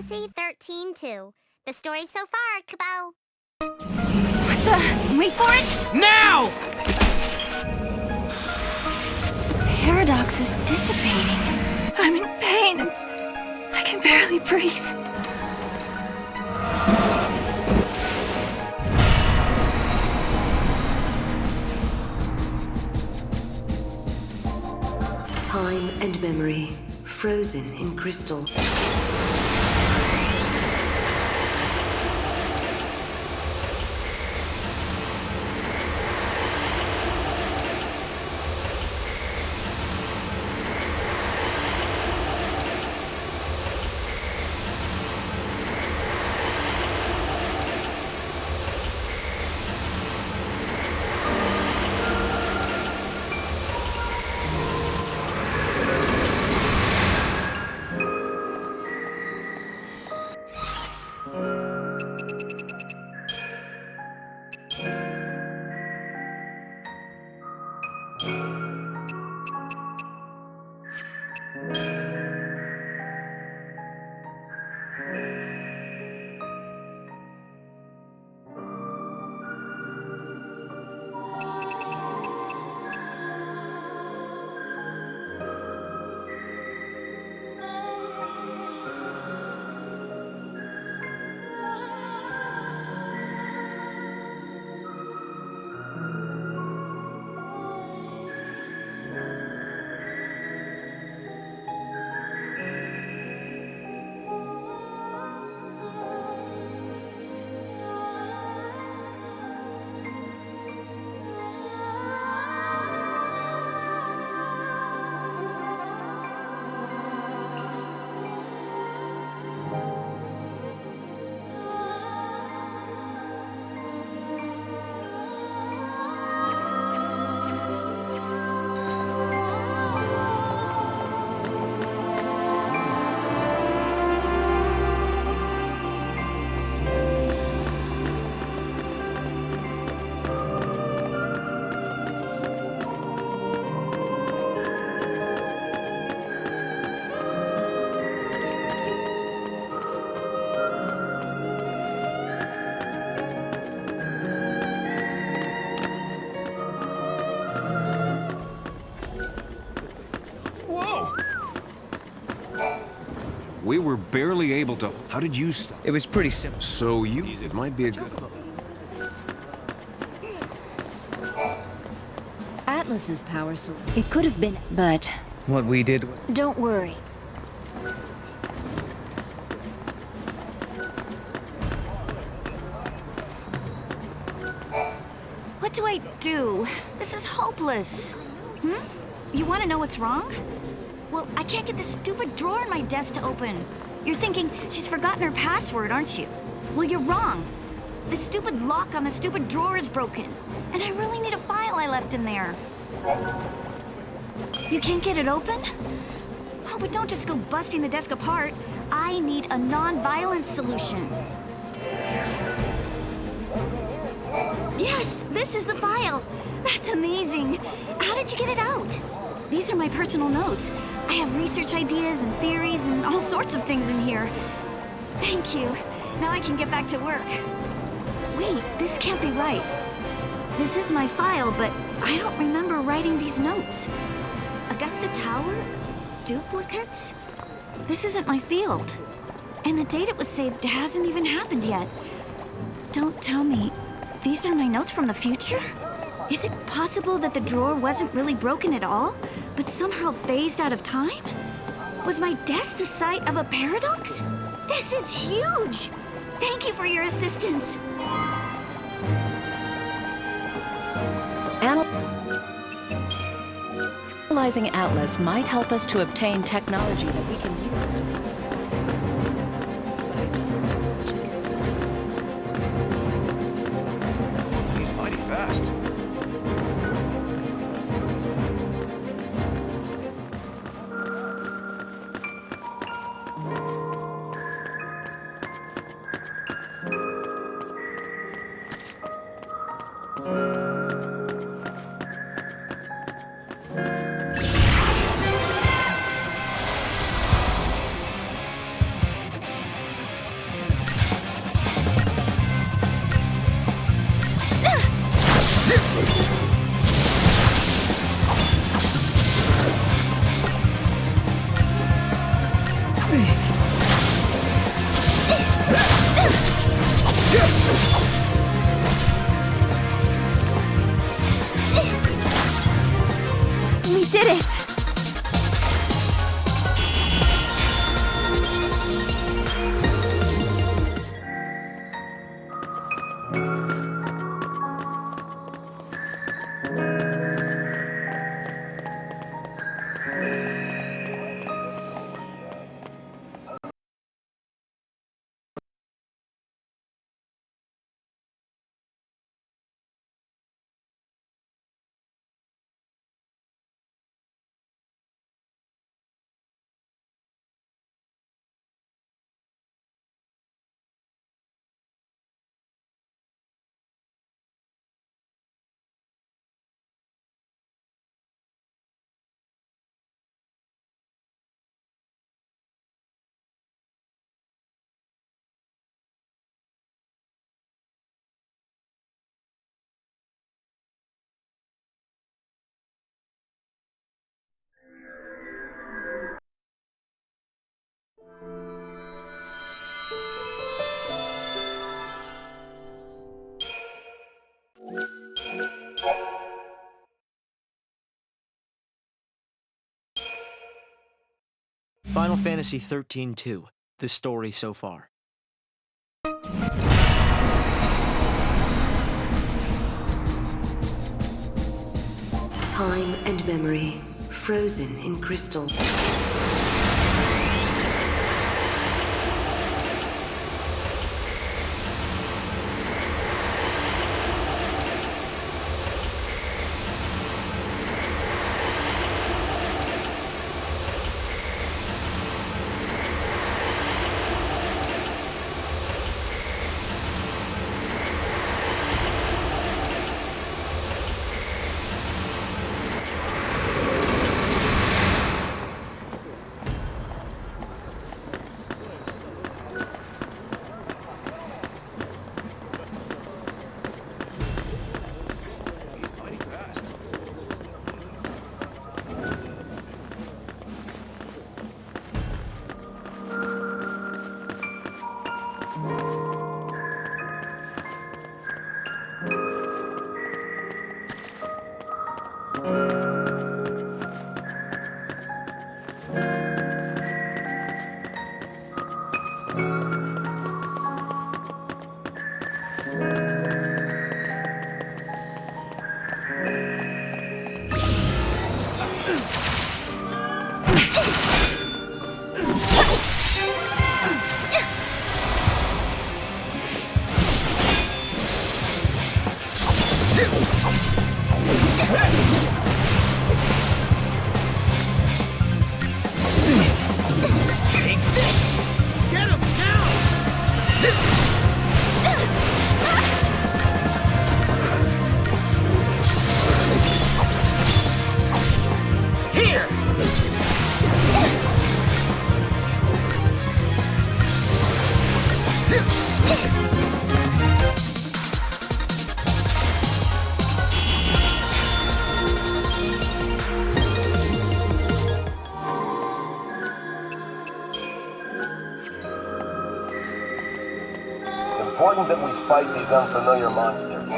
Fantasy 13-2. The story so far, Kubo. What the? Wait for it! Now! Paradox is dissipating. I'm in pain. I can barely breathe. Time and memory, frozen in crystal. We were barely able to... How did you stop? It was pretty simple. So you... It might be a good... Atlas's power source. It could have been, but What we did was... don't worry. What do I do? This is hopeless. You want to know what's wrong? Well, I can't get this stupid drawer in my desk to open. You're thinking she's forgotten her password, aren't you? Well, you're wrong. The stupid lock on the stupid drawer is broken. And I really need a file I left in there. You can't get it open? Oh, but don't just go busting the desk apart. I need a non-violent solution. Yes, this is the file. That's amazing. How did you get it out? These are my personal notes. I have research ideas and theories and all sorts of things in here. Thank you. Now I can get back to work. Wait, this can't be right. This is my file, but I don't remember writing these notes. Augusta Tower? Duplicates? This isn't my field. And the date it was saved hasn't even happened yet. Don't tell me. These are my notes from the future? Is it possible that the drawer wasn't really broken at all, but somehow phased out of time? Was my desk the site of a paradox? This is huge! Thank you for your assistance. Analyzing Atlas might help us to obtain technology that we can use to make society. He's mighty fast. did it! Final Fantasy XIII-2, the story so far. Time and memory, frozen in crystal. Important that we fight these unfamiliar monsters.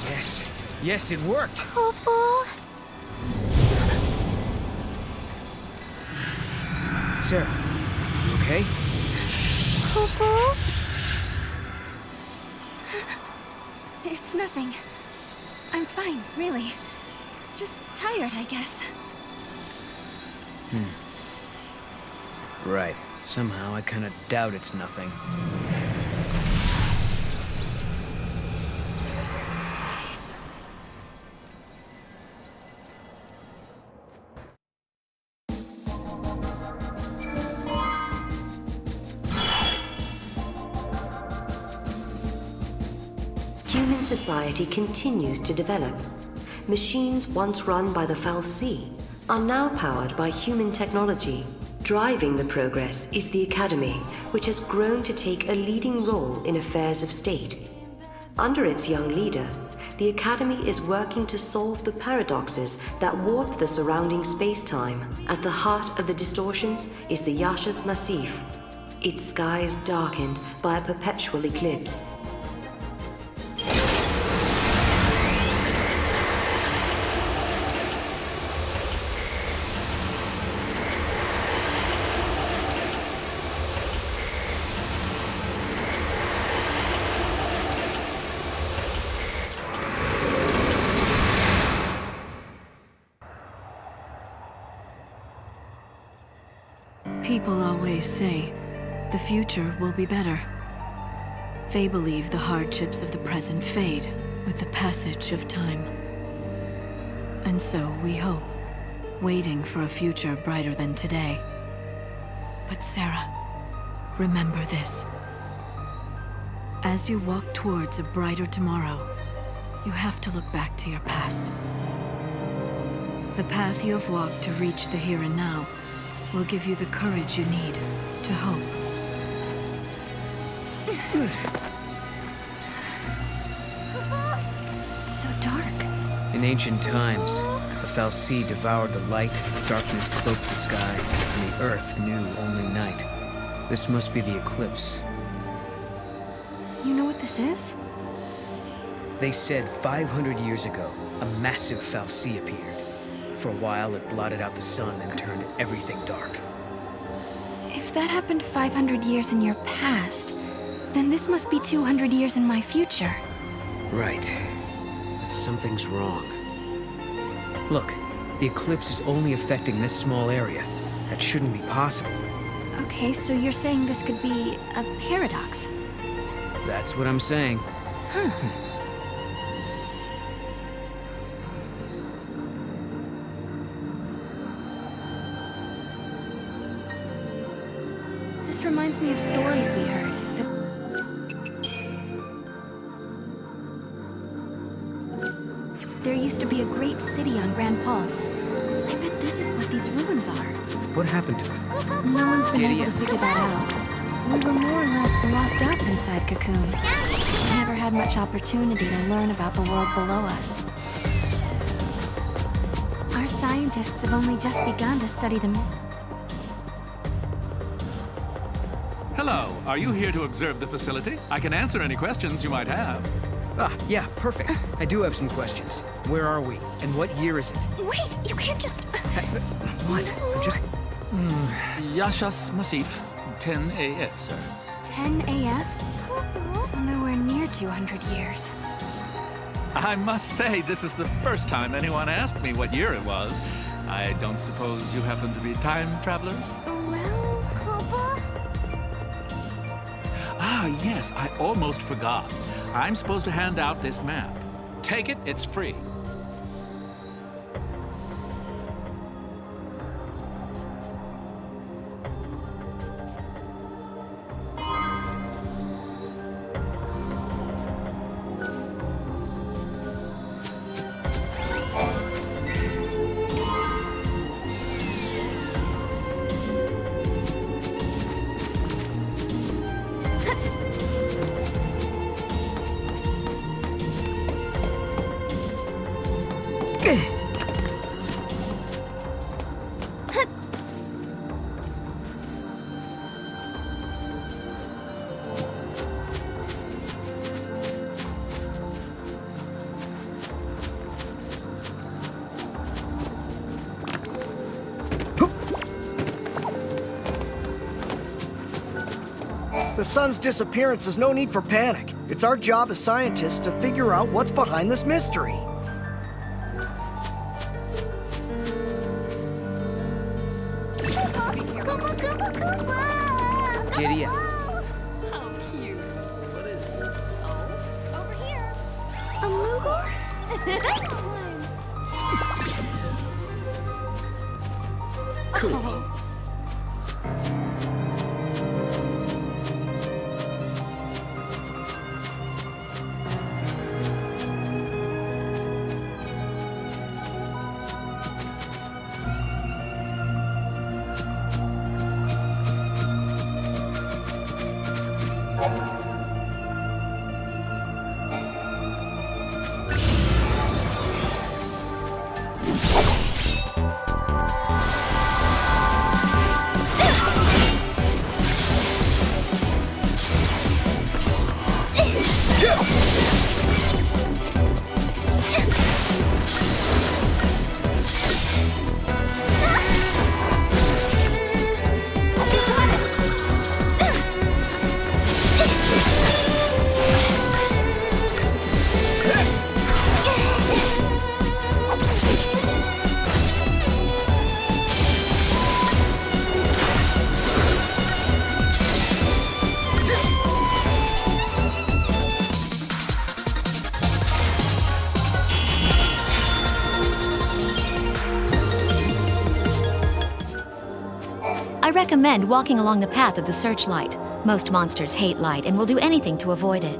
Yes. Yes, it worked. Poo-poo. Sarah, you okay? Poo-poo. It's nothing. I'm fine, really. Just tired, I guess. Right. Somehow I kind of doubt it's nothing. Human society continues to develop. Machines once run by the fal'Cie are now powered by human technology. Driving the progress is the Academy, which has grown to take a leading role in affairs of state. Under its young leader, the Academy is working to solve the paradoxes that warp the surrounding space-time. At the heart of the distortions is the Yaschas Massif, its skies darkened by a perpetual eclipse. People always say the future will be better. They believe the hardships of the present fade with the passage of time. And so we hope, waiting for a future brighter than today. But Sarah, remember this. As you walk towards a brighter tomorrow, you have to look back to your past. The path you have walked to reach the here and now will give you the courage you need to hope. It's so dark. In ancient times, the fal'Cie devoured the light, darkness cloaked the sky, and the earth knew only night. This must be the eclipse. You know what this is? They said 500 years ago, a massive fal'Cie appeared. For a while, it blotted out the sun and turned everything dark. If that happened 500 years in your past, then this must be 200 years in my future. Right. But something's wrong. Look, the eclipse is only affecting this small area. That shouldn't be possible. Okay, so you're saying this could be a paradox? That's what I'm saying. Huh. This reminds me of stories we heard. There used to be a great city on Grand Pulse. I bet this is what these ruins are. What happened to it? No one's been able Idiot. to figure that out. We were more or less locked up inside Cocoon. Never had much opportunity to learn about the world below us. Our scientists have only just begun to study the myth. Hello, are you here to observe the facility? I can answer any questions you might have. Ah, yeah, perfect. I do have some questions. Where are we? And what year is it? Wait, you can't just... What? I'm just... Yaschas Massif, 10 AF, sir. 10 AF? So nowhere near 200 years. I must say, this is the first time anyone asked me what year it was. I don't suppose you happen to be time travelers? Well, Koopa? Ah, yes, I almost forgot. I'm supposed to hand out this map. Take it, it's free. The sun's disappearance is no need for panic. It's our job as scientists to figure out what's behind this mystery. Koopa, Koopa, Koopa! Giddy up. How cute. What is it? Oh, over here. A Moogle? Cool. recommend walking along the path of the searchlight. Most monsters hate light and will do anything to avoid it.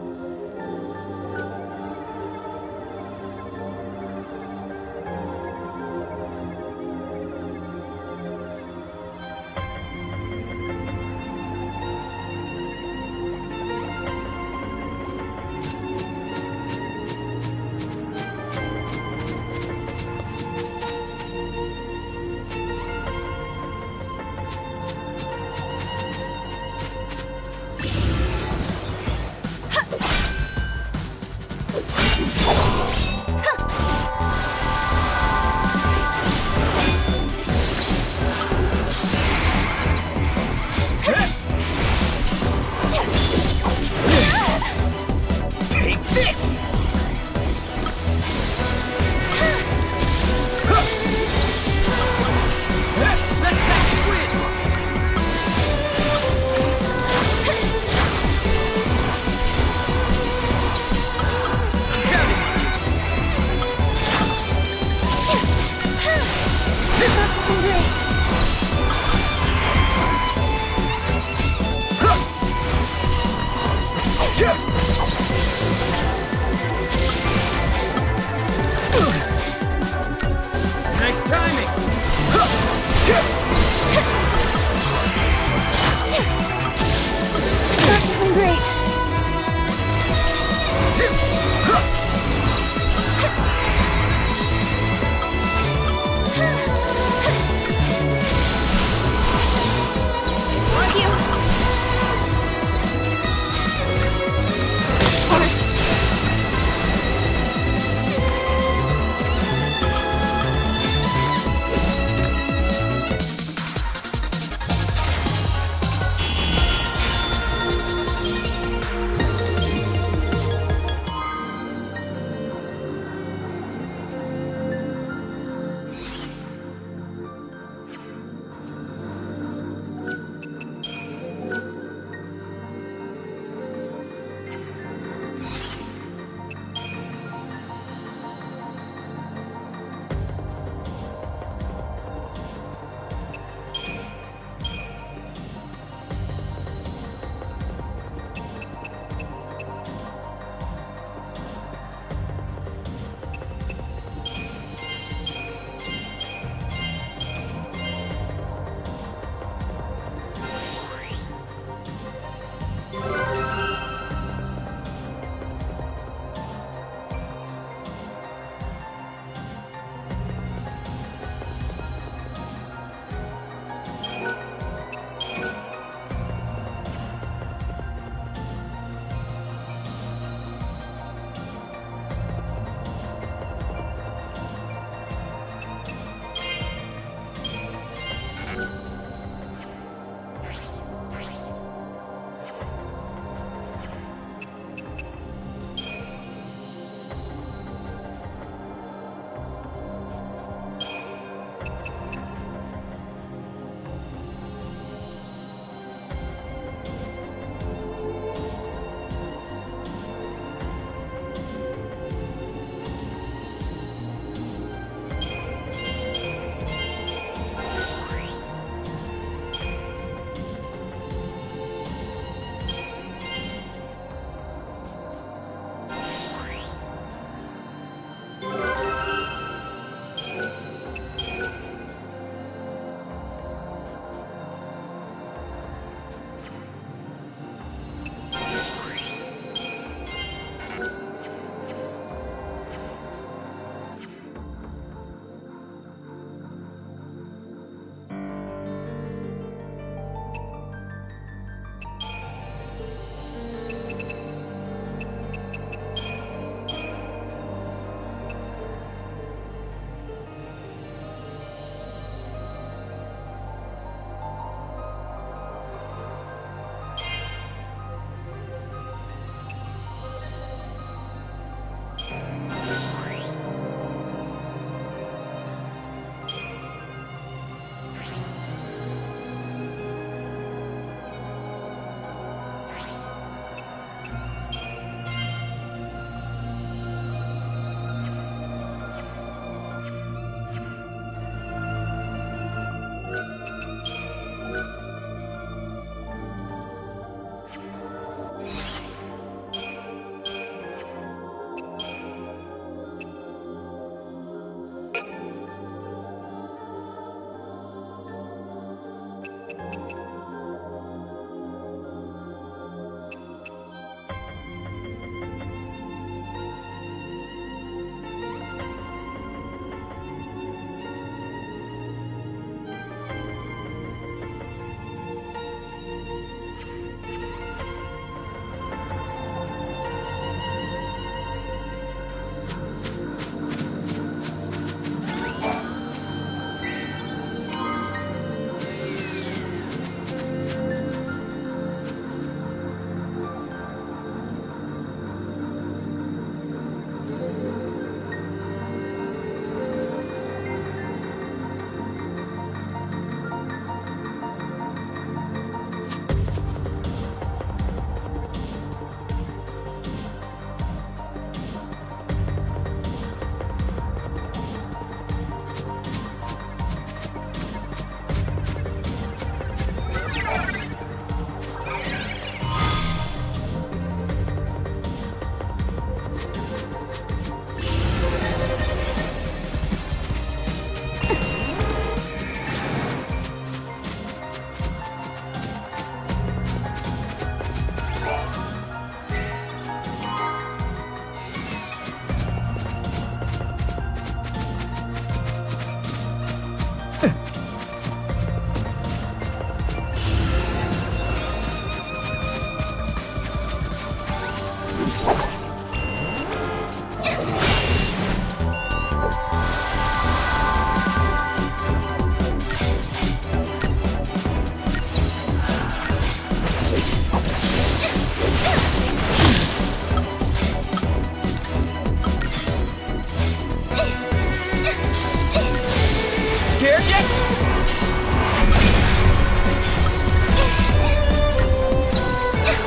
Scared yet?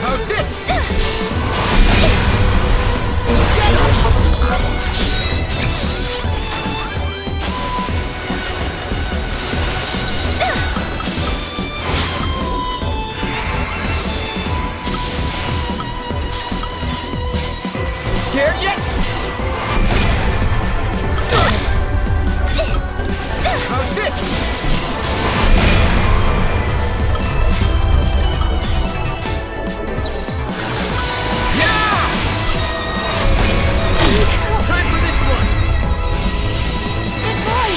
How's this? Scared yet? How's this? Time for this one! Good boy!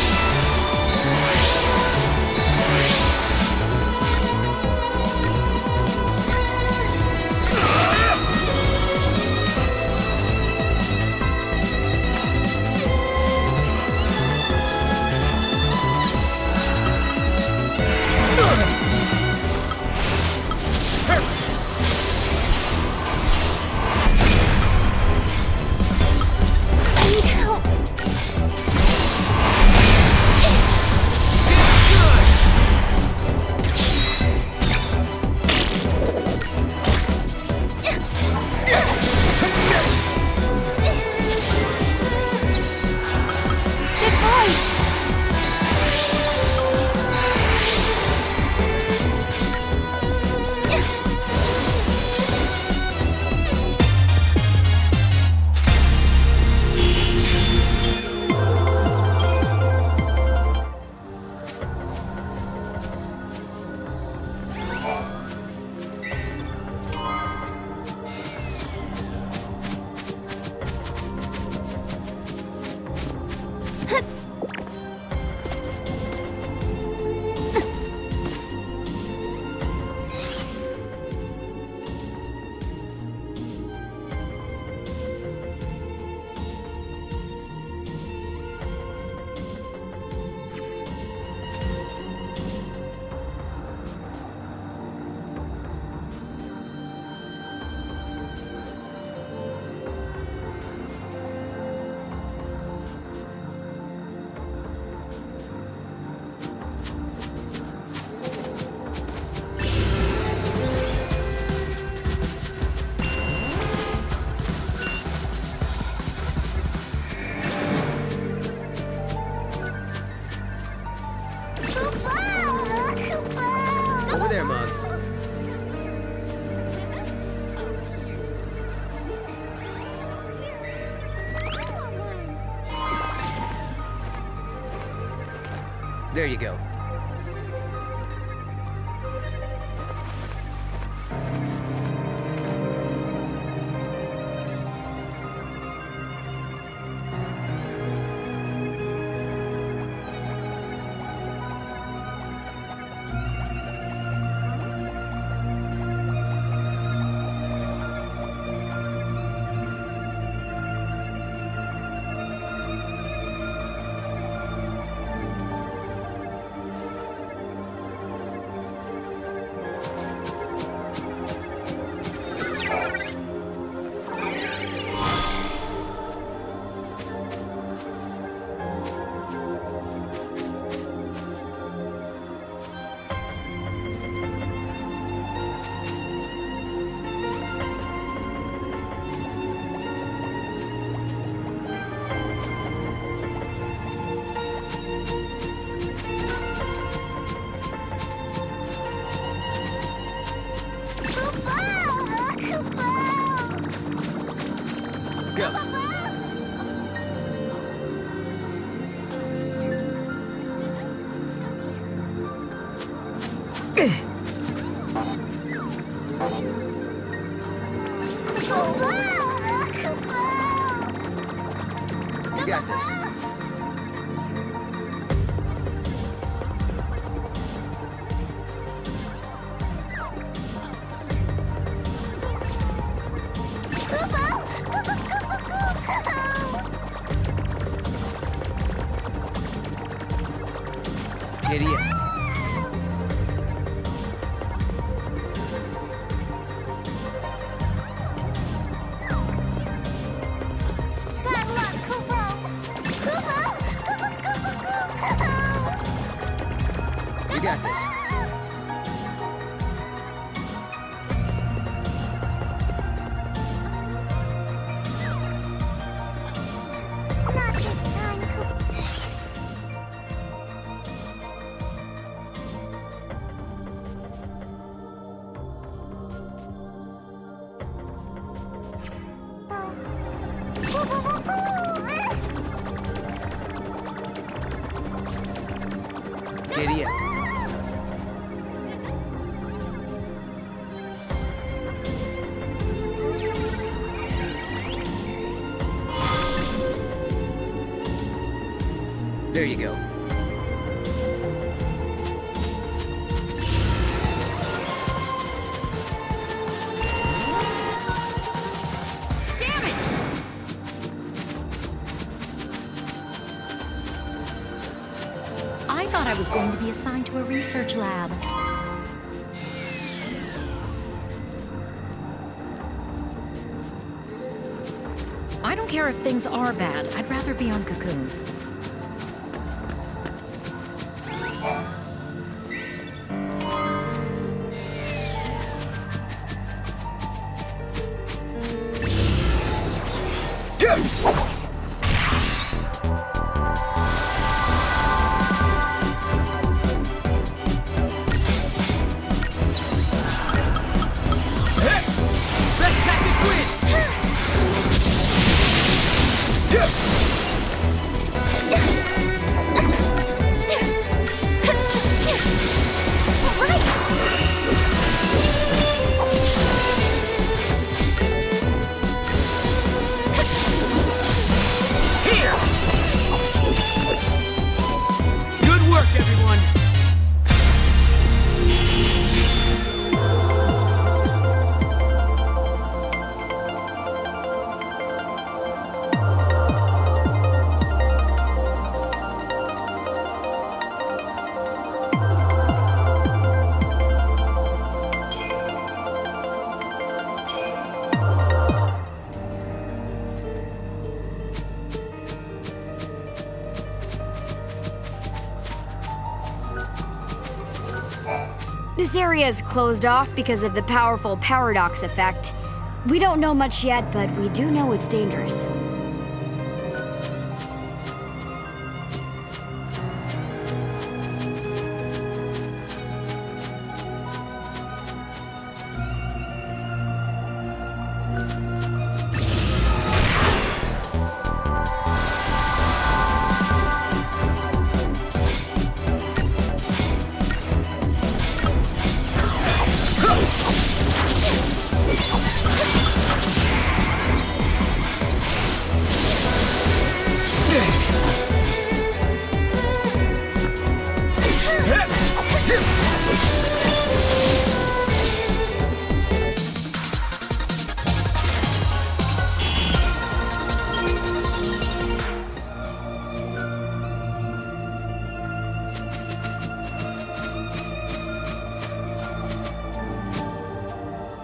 Over there, Mug. There you go. Go. You got this. Idiot. got this. Not this time, Giddy up. There you go. damn it! I thought I was going to be assigned to a research lab. I don't care if things are bad. I'd rather be on Cocoon. Best tactics win! Here! Good work, everyone! This area is closed off because of the powerful paradox effect. We don't know much yet, but we do know it's dangerous.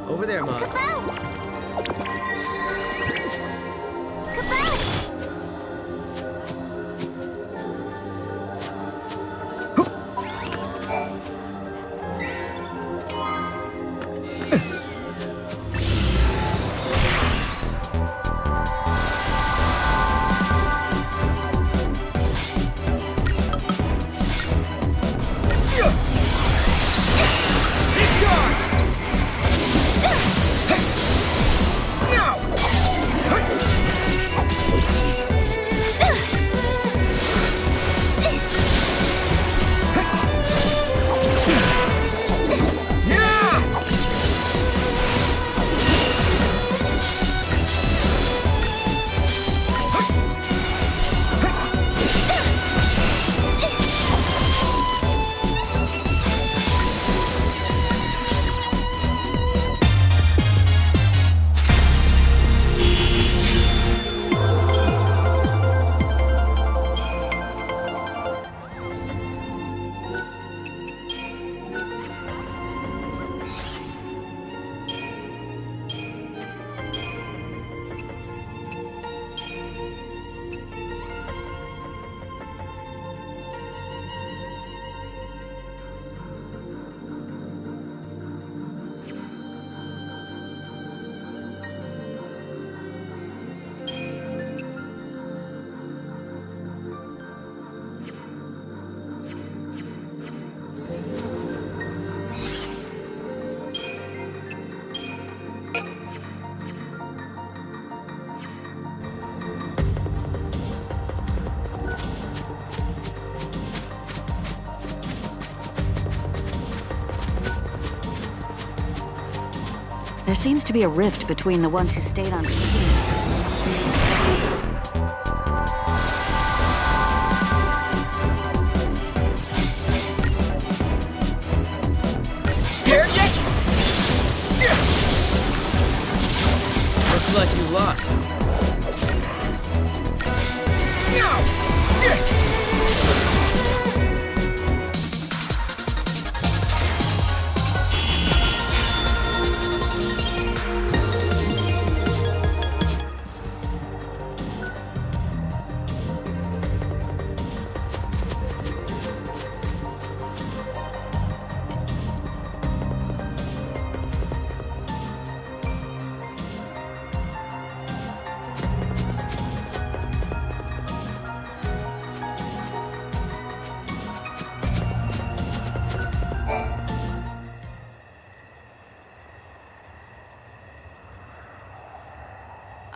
Over there, Mom. There seems to be a rift between the ones who stayed on scene. Scared yet? Looks like you lost.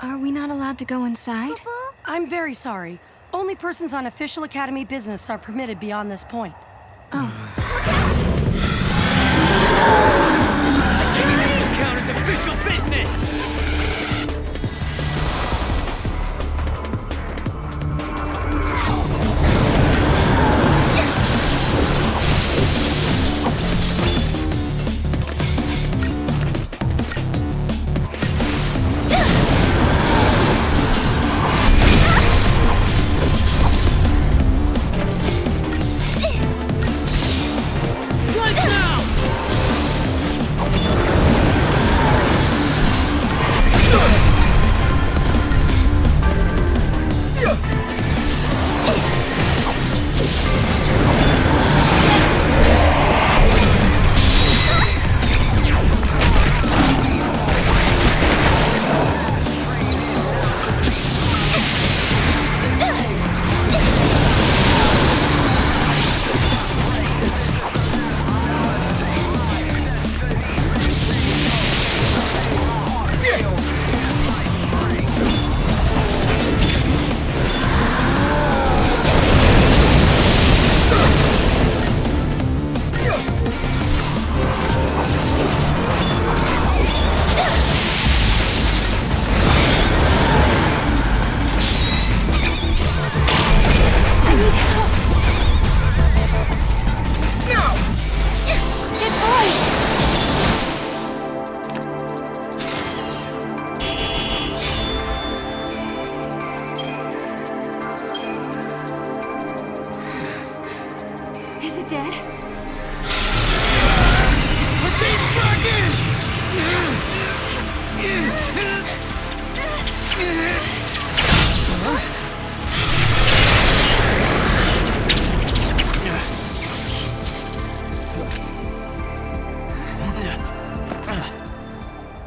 Are we not allowed to go inside? I'm very sorry. Only persons on official Academy business are permitted beyond this point. Oh. Maybe this will count as official business!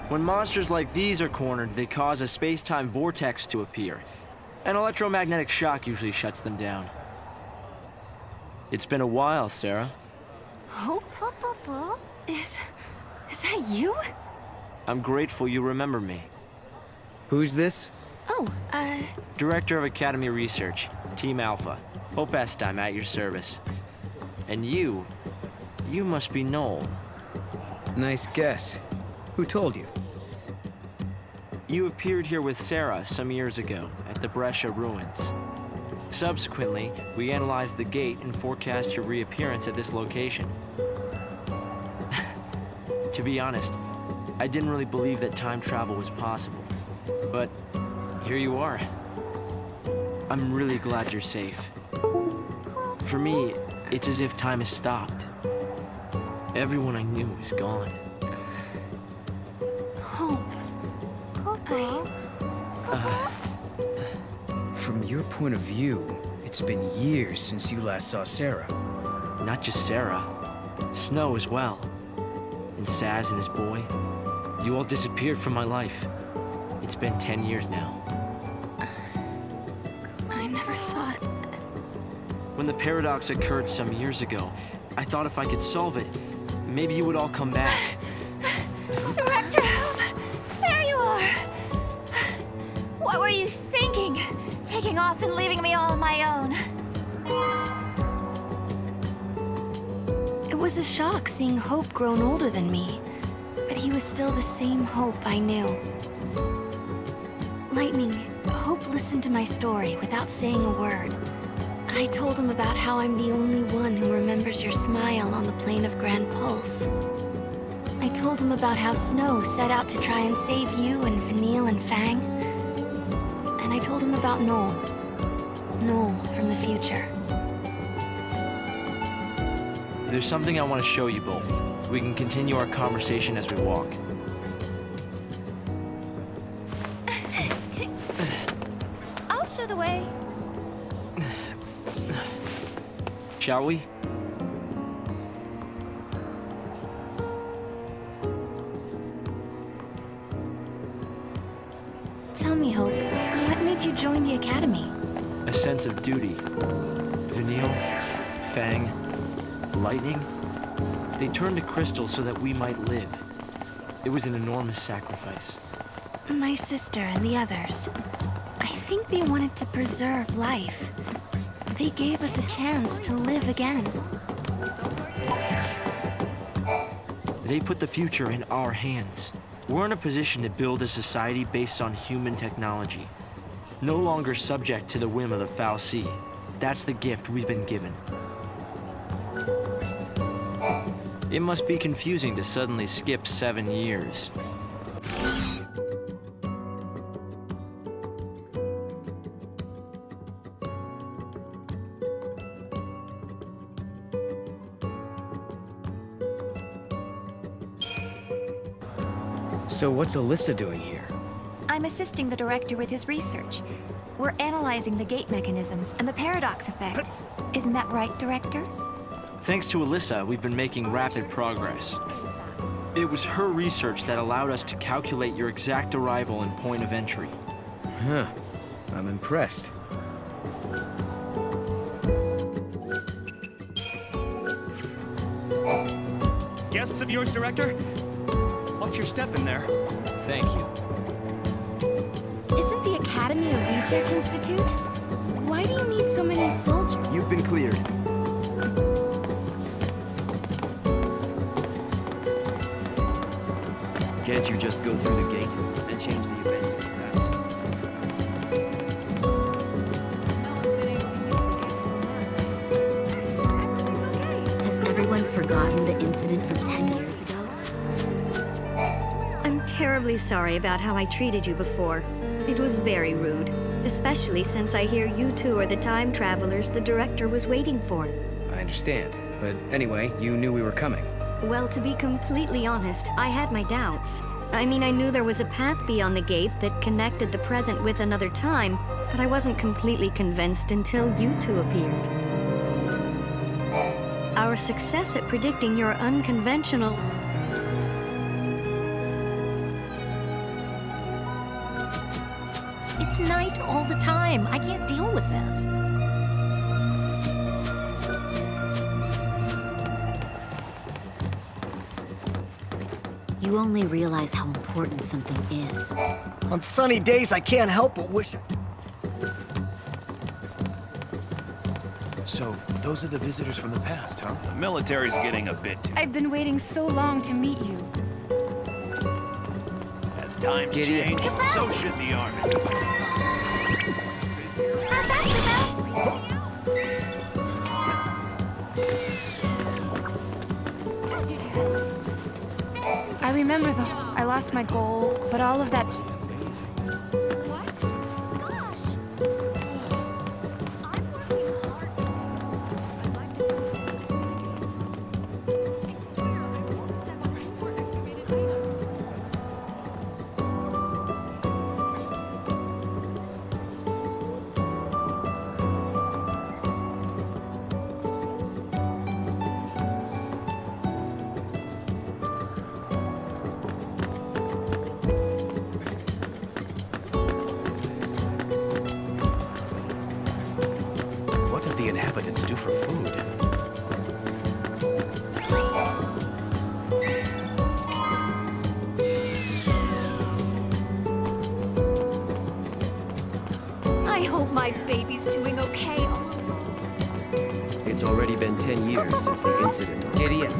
When monsters like these are cornered, they cause a space-time vortex to appear. An electromagnetic shock usually shuts them down. It's been a while, Sarah. Hope? Is that you? I'm grateful you remember me. Who's this? Oh, Director of Academy Research, Team Alpha. Hope I'm at your service. And you must be Noel. Nice guess. Who told you? You appeared here with Sarah some years ago at the Bresha ruins. Subsequently, we analyzed the gate and forecast your reappearance at this location. To be honest, I didn't really believe that time travel was possible. But here you are. I'm really glad you're safe. For me, it's as if time has stopped. Everyone I knew is gone. From your point of view, it's been years since you last saw Sarah. Not just Sarah. Snow as well. And Saz and his boy. You all disappeared from my life. It's been 10 years now. I never thought... When the paradox occurred some years ago, I thought if I could solve it, maybe you would all come back. Director Hope! There you are! What were you thinking? Taking off and leaving me all on my own. It was a shock seeing Hope grown older than me. But he was still the same Hope I knew. Lightning, Hope listened to my story without saying a word. I told him about how I'm the only one who remembers your smile on the plane of Grand Pulse. I told him about how Snow set out to try and save you and Vanille and Fang. And I told him about Noel. Noel from the future. There's something I want to show you both. We can continue our conversation as we walk. I'll show the way. Shall we? Tell me, Hope, what made you join the Academy? A sense of duty. Vanille, Fang, Lightning, they turned to Crystal so that we might live. It was an enormous sacrifice. My sister and the others. I think they wanted to preserve life. They gave us a chance to live again. They put the future in our hands. We're in a position to build a society based on human technology. No longer subject to the whim of the Foul Sea. That's the gift we've been given. It must be confusing to suddenly skip 7 years. So what's Alyssa doing here? I'm assisting the director with his research. We're analyzing the gate mechanisms and the paradox effect. Isn't that right, Director? Thanks to Alyssa, we've been making rapid progress. It was her research that allowed us to calculate your exact arrival and point of entry. Huh. I'm impressed. Guests of yours, Director? Watch your step in there. Thank you. Isn't the Academy a research institute? Why do you need so many soldiers? You've been cleared. Can't you just go through the gate and change the events of the past? Has everyone forgotten the incident from 10 years ago? I'm terribly sorry about how I treated you before. It was very rude, especially since I hear you two are the time travelers the director was waiting for. I understand. But anyway, you knew we were coming. Well, to be completely honest, I had my doubts. I mean, I knew there was a path beyond the gate that connected the present with another time, but I wasn't completely convinced until you two appeared. Our success at predicting your unconventional... It's night all the time. I can't deal with this. You only realize how important something is. On sunny days, I can't help but wish... So, those are the visitors from the past, huh? The military's getting a bit too... I've been waiting so long to meet you. As times change, so should the army. I remember I lost my goal, but all of that... What did the inhabitants do for food? I hope my baby's doing okay. It's already been 10 years since the incident. Giddy in.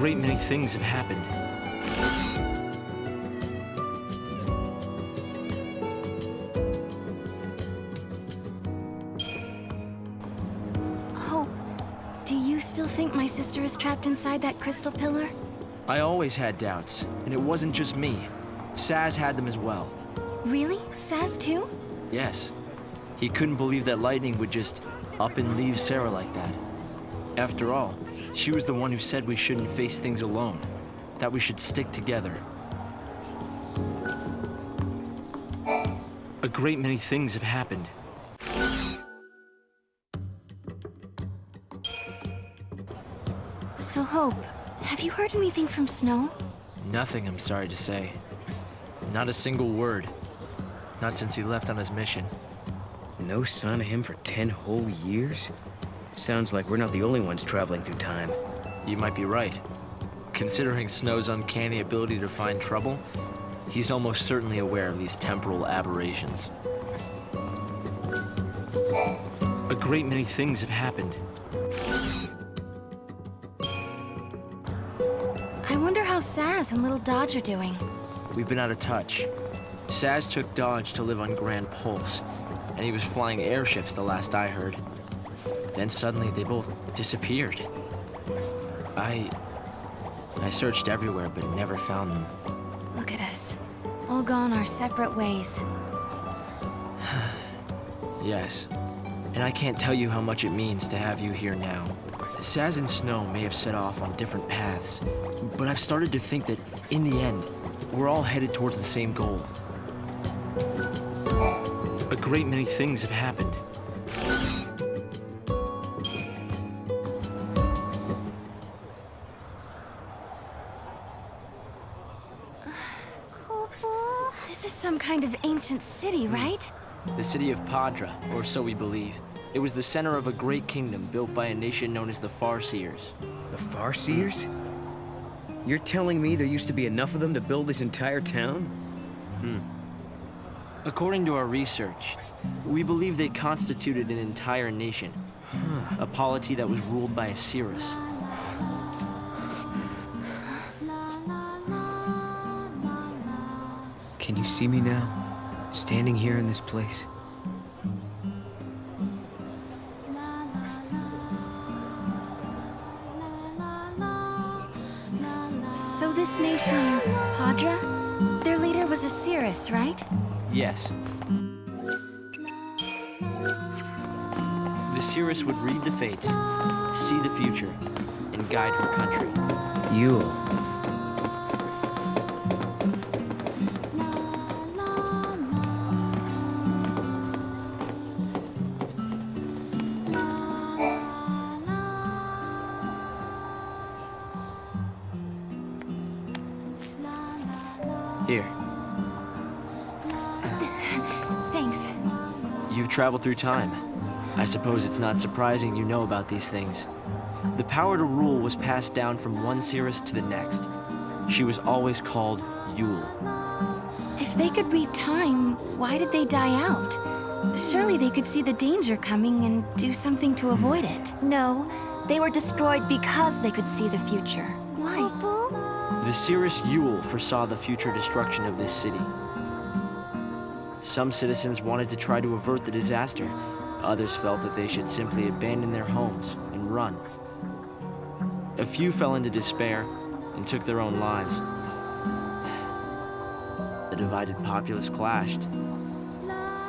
great many things have happened. Hope, do you still think my sister is trapped inside that crystal pillar? I always had doubts, and it wasn't just me. Saz had them as well. Really? Saz too? Yes. He couldn't believe that lightning would just up and leave Sarah like that. After all, she was the one who said we shouldn't face things alone, that we should stick together. A great many things have happened. So Hope, have you heard anything from Snow? Nothing, I'm sorry to say. Not a single word. Not since he left on his mission. No sign of him for 10 whole years? Sounds like we're not the only ones traveling through time. You might be right. Considering Snow's uncanny ability to find trouble, he's almost certainly aware of these temporal aberrations. A great many things have happened. I wonder how Saz and little Dodge are doing. We've been out of touch. Saz took Dodge to live on Grand Pulse, and he was flying airships the last I heard. Then suddenly they both disappeared. I searched everywhere but never found them. Look at us. All gone our separate ways. Yes. And I can't tell you how much it means to have you here now. Saz and Snow may have set off on different paths, but I've started to think that, in the end, we're all headed towards the same goal. A great many things have happened. This is some kind of ancient city, right? The city of Padra, or so we believe. It was the center of a great kingdom built by a nation known as the Farseers. The Farseers? You're telling me there used to be enough of them to build this entire town? According to our research, we believe they constituted an entire nation. A polity that was ruled by a Cirrus. Can you see me now? Standing here in this place? So this nation, Padra? Their leader was a Cirrus, right? Yes. The Cirrus would read the fates, see the future, and guide her country. Yule. Here. Thanks. You've traveled through time. I suppose it's not surprising you know about these things. The power to rule was passed down from one Cirrus to the next. She was always called Yule. If they could read time, why did they die out? Surely they could see the danger coming and do something to avoid it. No, they were destroyed because they could see the future. Why? The Cirrus Yule foresaw the future destruction of this city. Some citizens wanted to try to avert the disaster. Others felt that they should simply abandon their homes and run. A few fell into despair and took their own lives. The divided populace clashed.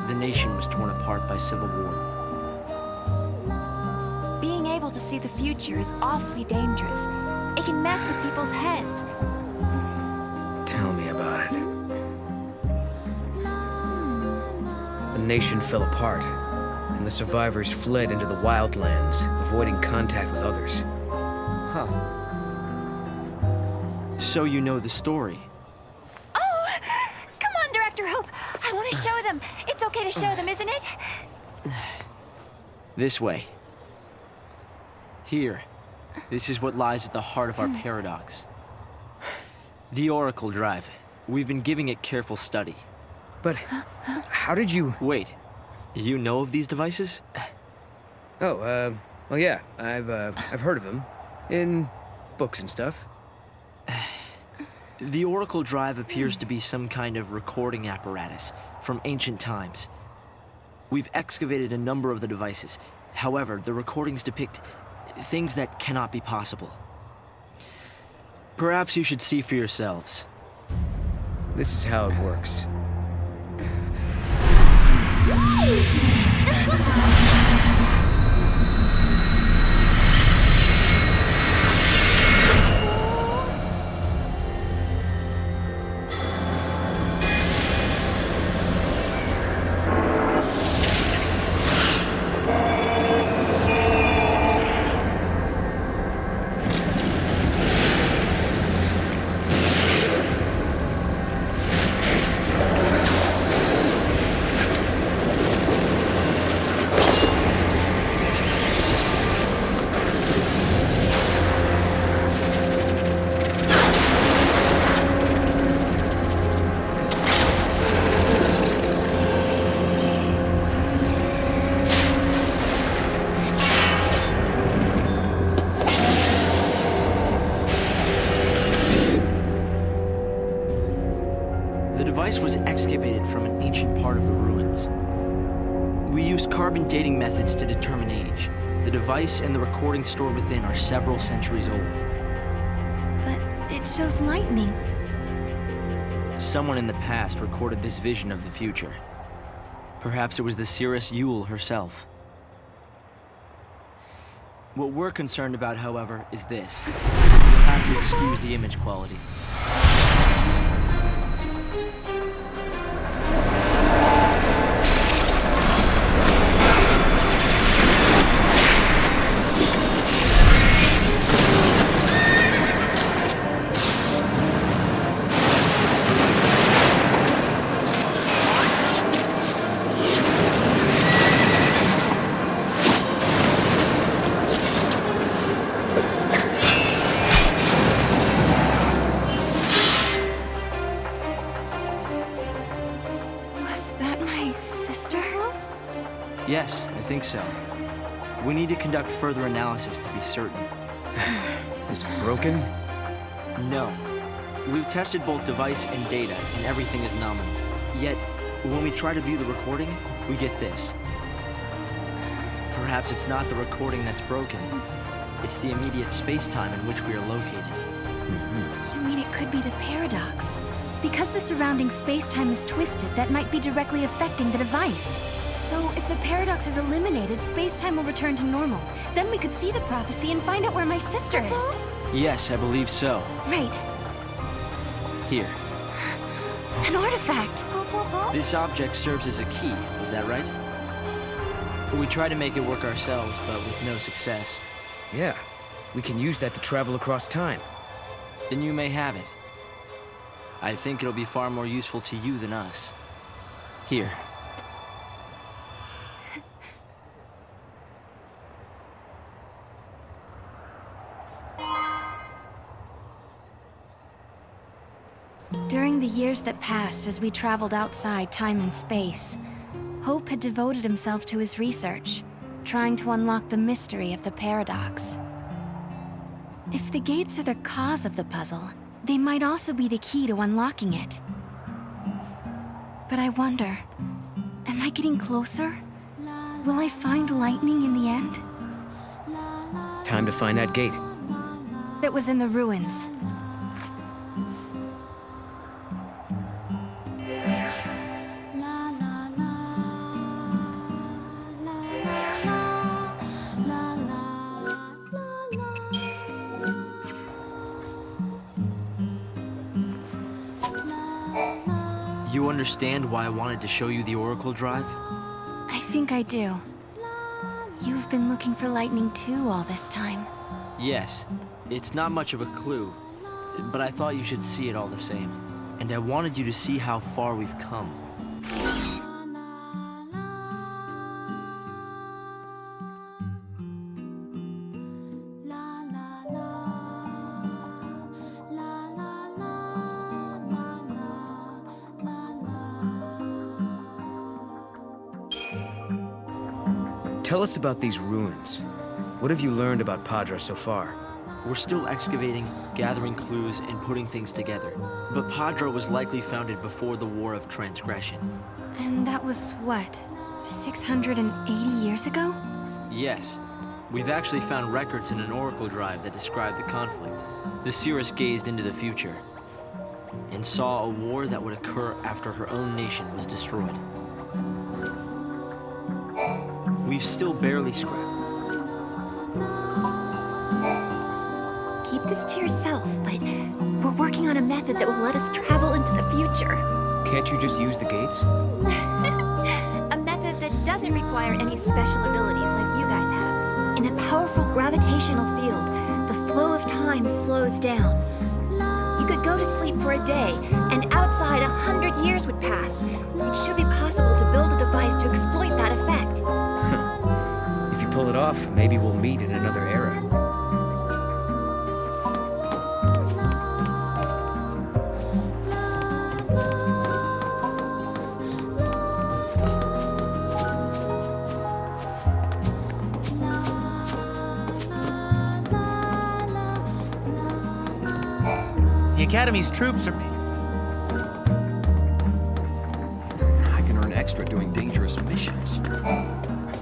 The nation was torn apart by civil war. Being able to see the future is awfully dangerous. It can mess with people's heads. Tell me about it. The nation fell apart, and the survivors fled into the wildlands, avoiding contact with others. Huh. So you know the story. Oh! Come on, Director Hope! I want to show them. It's okay to show them, isn't it? This way. Here. This is what lies at the heart of our paradox. The Oracle Drive. We've been giving it careful study. But how did you... Wait. You know of these devices? Oh, well, yeah. I've heard of them. In books and stuff. The Oracle Drive appears to be some kind of recording apparatus from ancient times. We've excavated a number of the devices. However, the recordings depict things that cannot be possible. Perhaps you should see for yourselves. This is how it works. The device was excavated from an ancient part of the ruins. We used carbon dating methods to determine age. The device and the recording stored within are several centuries old. But it shows lightning. Someone in the past recorded this vision of the future. Perhaps it was the seeress Yule herself. What we're concerned about, however, is this. You'll have to excuse the image quality. Yes, I think so. We need to conduct further analysis to be certain. Is it broken? No. We've tested both device and data, and everything is nominal. Yet, when we try to view the recording, we get this. Perhaps it's not the recording that's broken. It's the immediate space-time in which we are located. You mean it could be the paradox? Because the surrounding space-time is twisted, that might be directly affecting the device. So, if the paradox is eliminated, space-time will return to normal. Then we could see the prophecy and find out where my sister is. Yes, I believe so. Right. Here. An artifact! This object serves as a key, is that right? We tried to make it work ourselves, but with no success. Yeah, we can use that to travel across time. Then you may have it. I think it'll be far more useful to you than us. Here. During the years that passed as we traveled outside time and space, Hope had devoted himself to his research, trying to unlock the mystery of the paradox. If the gates are the cause of the puzzle, they might also be the key to unlocking it. But I wonder, am I getting closer? Will I find lightning in the end? Time to find that gate. It was in the ruins. You understand why I wanted to show you the Oracle Drive? I think I do. You've been looking for lightning too all this time. Yes. It's not much of a clue, but I thought you should see it all the same. And I wanted you to see how far we've come. Tell us about these ruins. What have you learned about Padra so far? We're still excavating, gathering clues, and putting things together. But Padra was likely founded before the War of Transgression. And that was what? 680 years ago? Yes. We've actually found records in an oracle drive that describe the conflict. The seeress gazed into the future and saw a war that would occur after her own nation was destroyed. We've still barely scrapped. Keep this to yourself, but we're working on a method that will let us travel into the future. Can't you just use the gates? A method that doesn't require any special abilities like you guys have. In a powerful gravitational field, the flow of time slows down. You could go to sleep for a day, and outside 100 years would pass. It should be possible to build a device to exploit that effect. If you pull it off, maybe we'll meet in another era. The Academy's troops are... I can earn extra doing dangerous missions.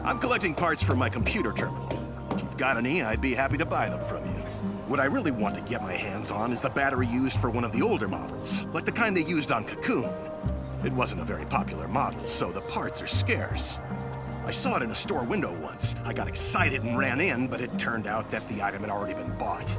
I'm collecting parts for my computer terminal. If you've got any, I'd be happy to buy them from you. What I really want to get my hands on is the battery used for one of the older models, like the kind they used on Cocoon. It wasn't a very popular model, so the parts are scarce. I saw it in a store window once. I got excited and ran in, but it turned out that the item had already been bought.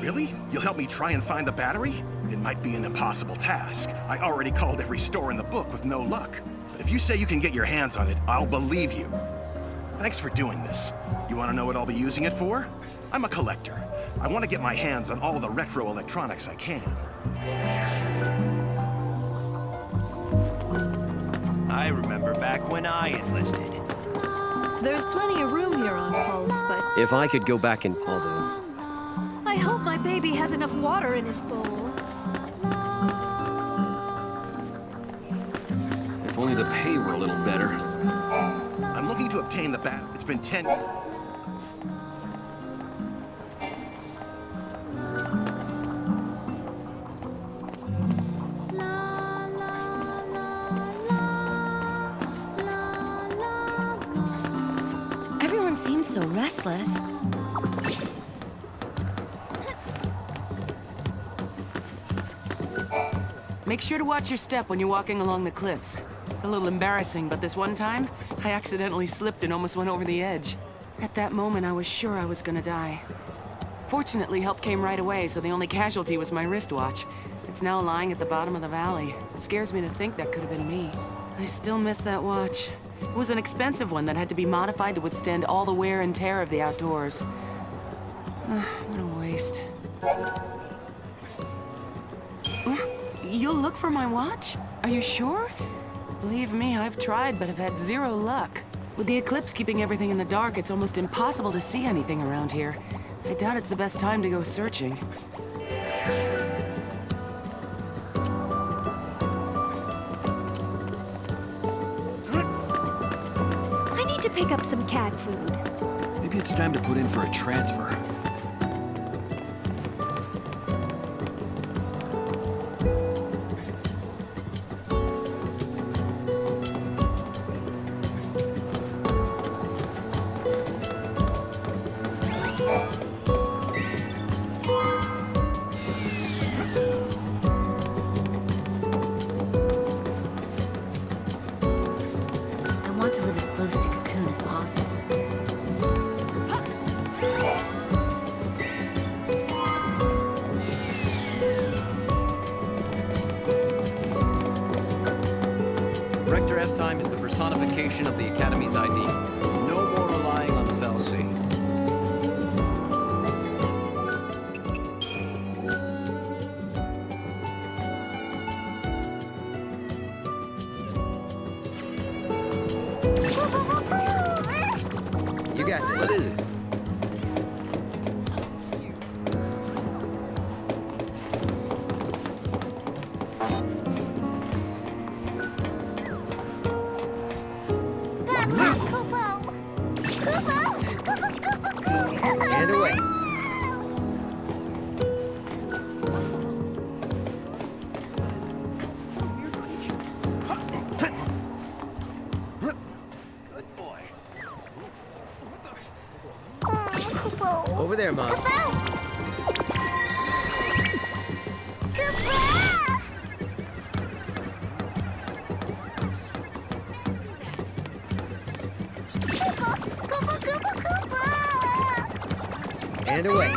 Really? You'll help me try and find the battery? It might be an impossible task. I already called every store in the book with no luck. But if you say you can get your hands on it, I'll believe you. Thanks for doing this. You want to know what I'll be using it for? I'm a collector. I want to get my hands on all the retro electronics I can. I remember back when I enlisted. There's plenty of room here on Pulse, but If I could go back and tell them. I hope my baby has enough water in his bowl. If only the pay were a little better. I'm looking to obtain the bat. It's been 10... Everyone seems so restless. Make sure to watch your step when you're walking along the cliffs. It's a little embarrassing, but this one time, I accidentally slipped and almost went over the edge. At that moment, I was sure I was gonna die. Fortunately, help came right away, so the only casualty was my wristwatch. It's now lying at the bottom of the valley. It scares me to think that could have been me. I still miss that watch. It was an expensive one that had to be modified to withstand all the wear and tear of the outdoors. What a waste. You'll look for my watch? Are you sure? Believe me, I've tried, but have had zero luck. With the eclipse keeping everything in the dark, it's almost impossible to see anything around here. I doubt it's the best time to go searching. I need to pick up some cat food. Maybe it's time to put in for a transfer. I want to live as close to Cocoon as possible. Rector S-Time is the personification of the Academy's ID. No more relying on the Fell Sea. You got this. What is it? Bad luck, Kupo! Kupo! Over there, Mom. And away.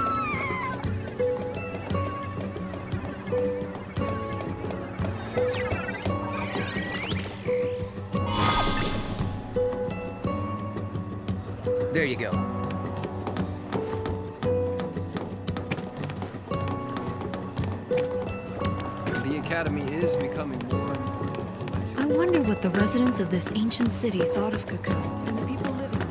There you go. The Academy is becoming more important. I wonder what the residents of this ancient city thought of Cocoon and the people living there.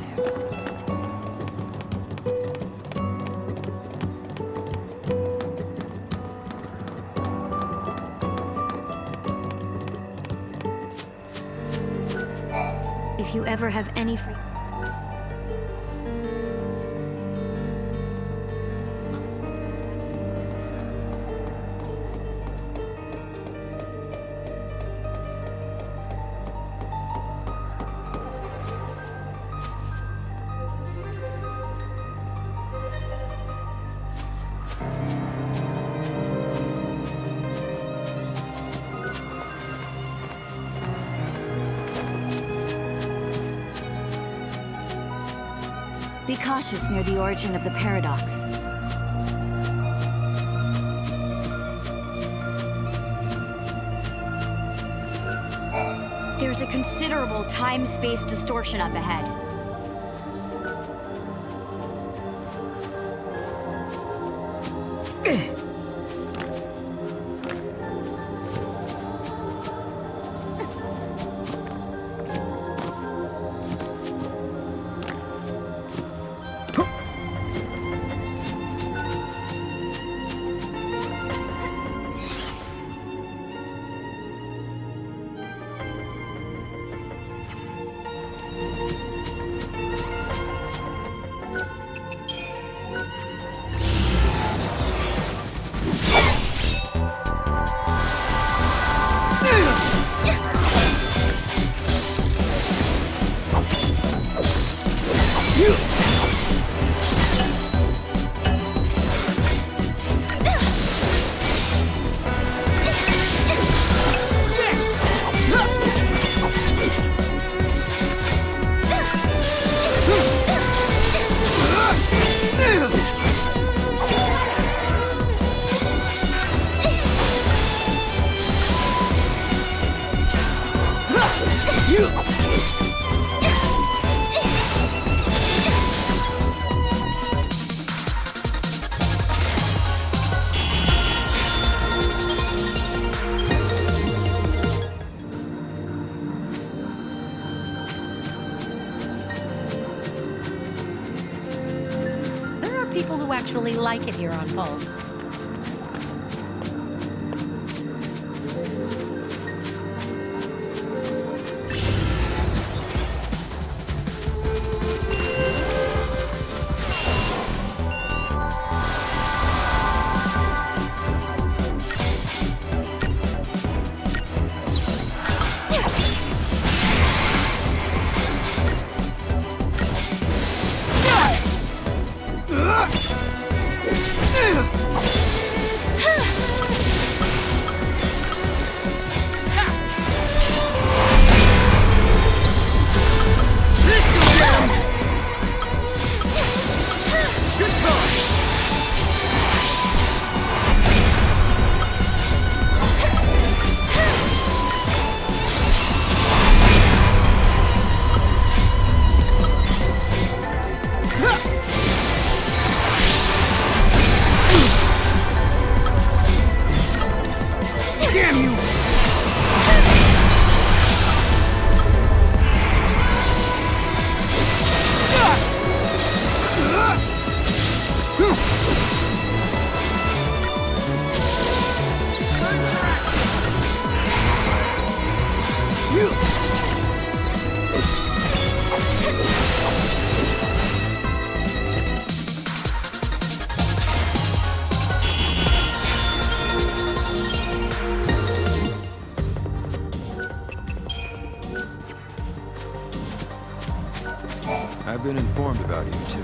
If you ever have any free... Be cautious near the origin of the paradox. There's a considerable time-space distortion up ahead. People who actually like it here on Pulse. I've been informed about you two.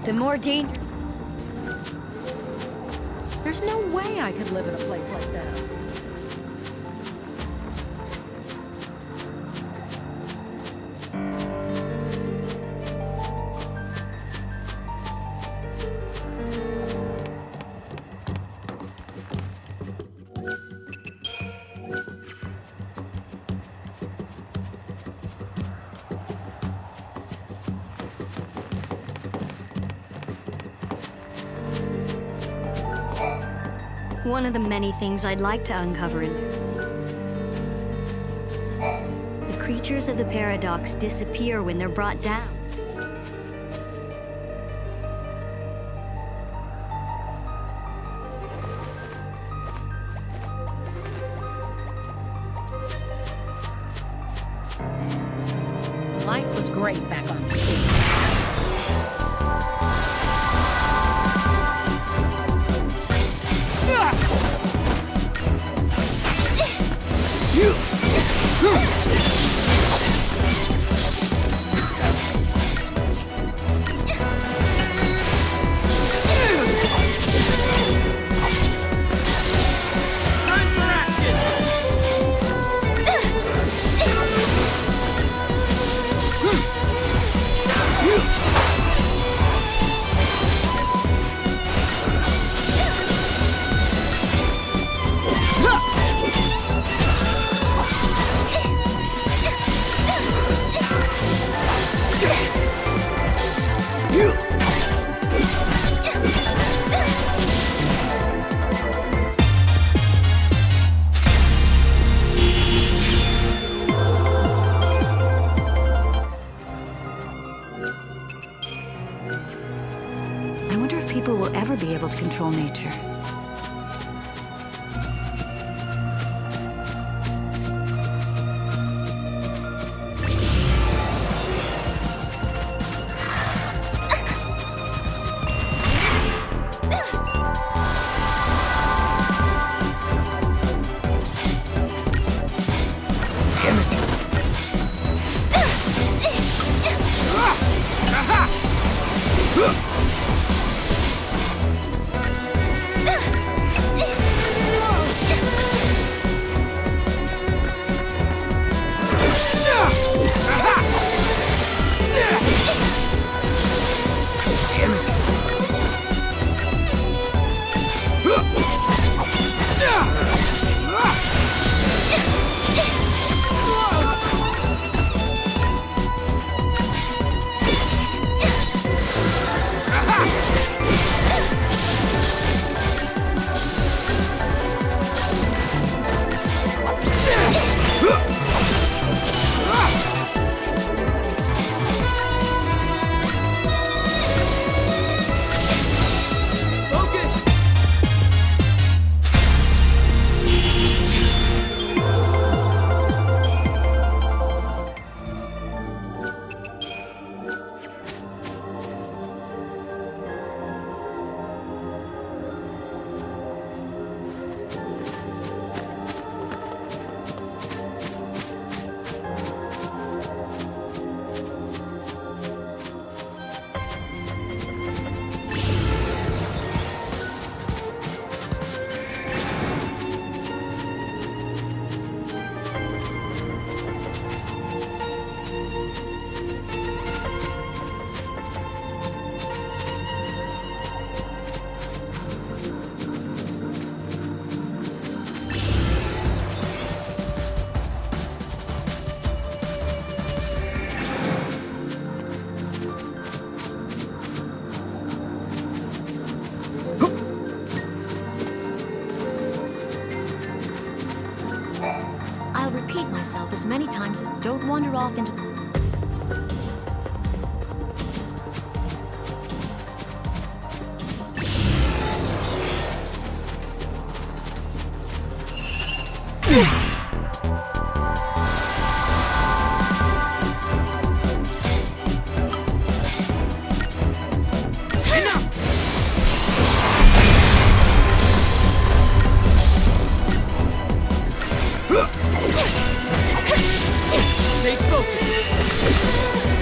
The more danger. There's no way I could live in a place like this. One of the many things I'd like to uncover in there. The creatures of the paradox disappear when they're brought down. Life was great back on. People will ever be able to control nature. As many times as don't wander off into Stay focused.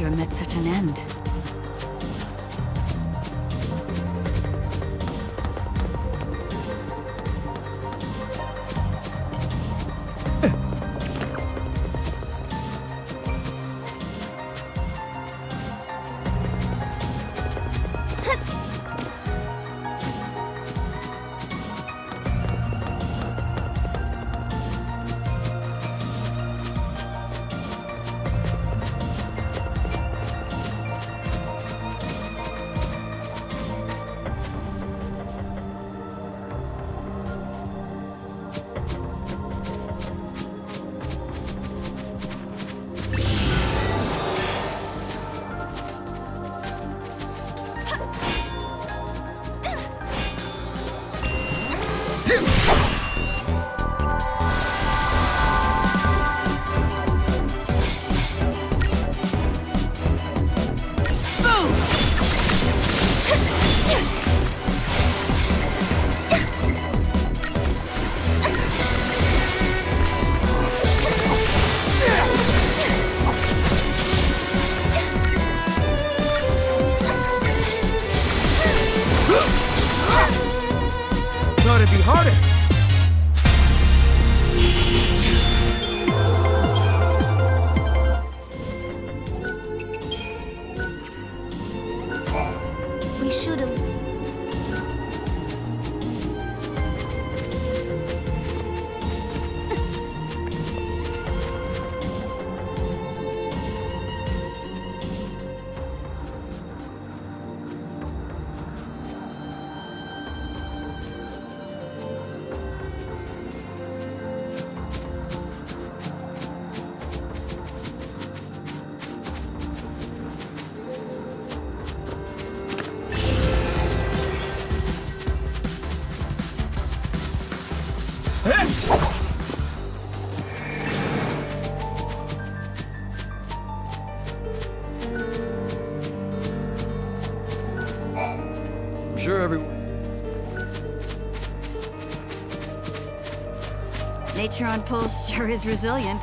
order met such an end. Thought it'd be harder. We should have... I'm sure everyone... Nature on Pulse sure is resilient.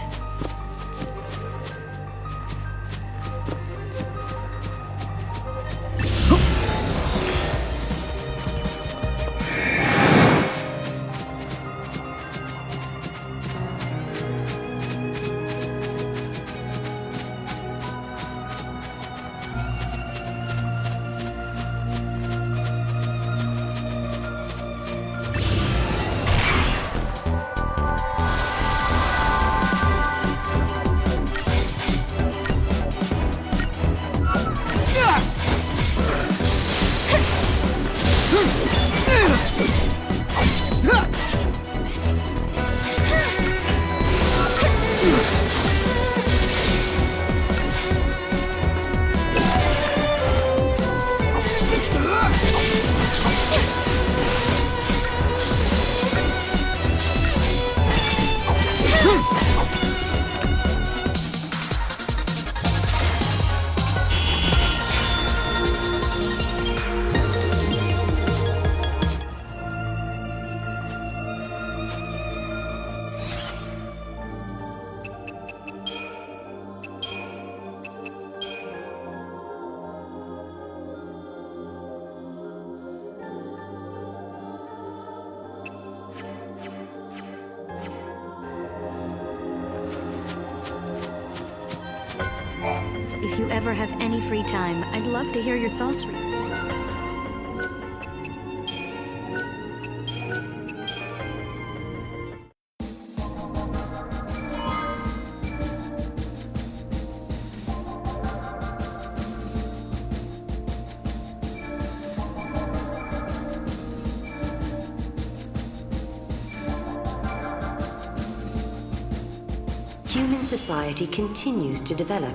If you ever have any free time, I'd love to hear your thoughts. Human society continues to develop.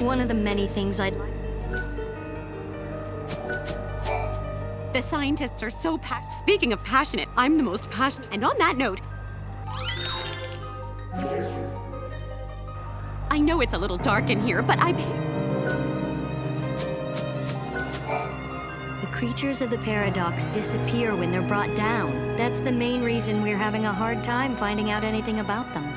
One of the many things I'd like. The scientists are so Speaking of passionate, I'm the most passionate. And on that note, I know it's a little dark in here, but The creatures of the paradox disappear when they're brought down. That's the main reason we're having a hard time finding out anything about them.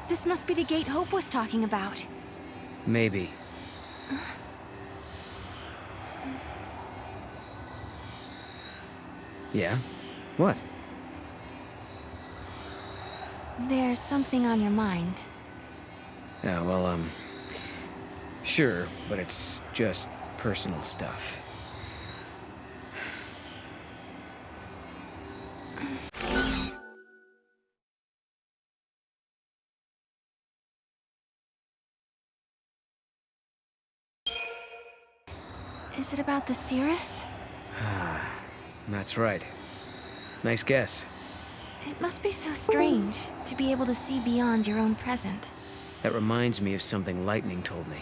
This must be the gate Hope was talking about. Maybe. Yeah? What? There's something on your mind. Yeah, well, sure, but it's just personal stuff. Is it about the Cirrus? That's right. Nice guess. It must be so strange to be able to see beyond your own present. That reminds me of something Lightning told me.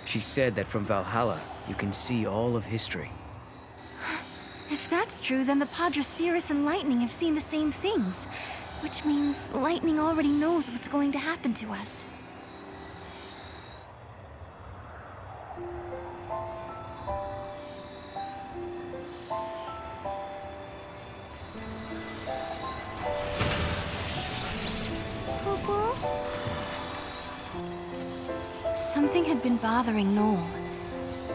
She said that from Valhalla, you can see all of history. If that's true, then the Padre Cirrus and Lightning have seen the same things. Which means Lightning already knows what's going to happen to us. Something had been bothering Noel,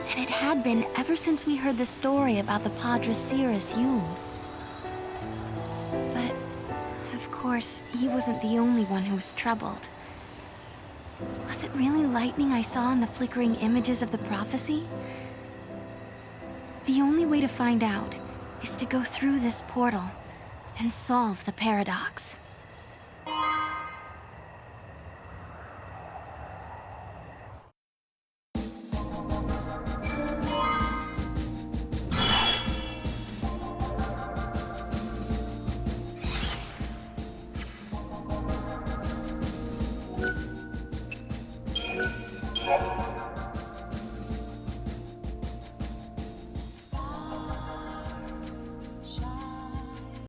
and it had been ever since we heard the story about the Padre Cirrus Yule. But, of course, he wasn't the only one who was troubled. Was it really Lightning I saw in the flickering images of the prophecy? The only way to find out is to go through this portal and solve the paradox.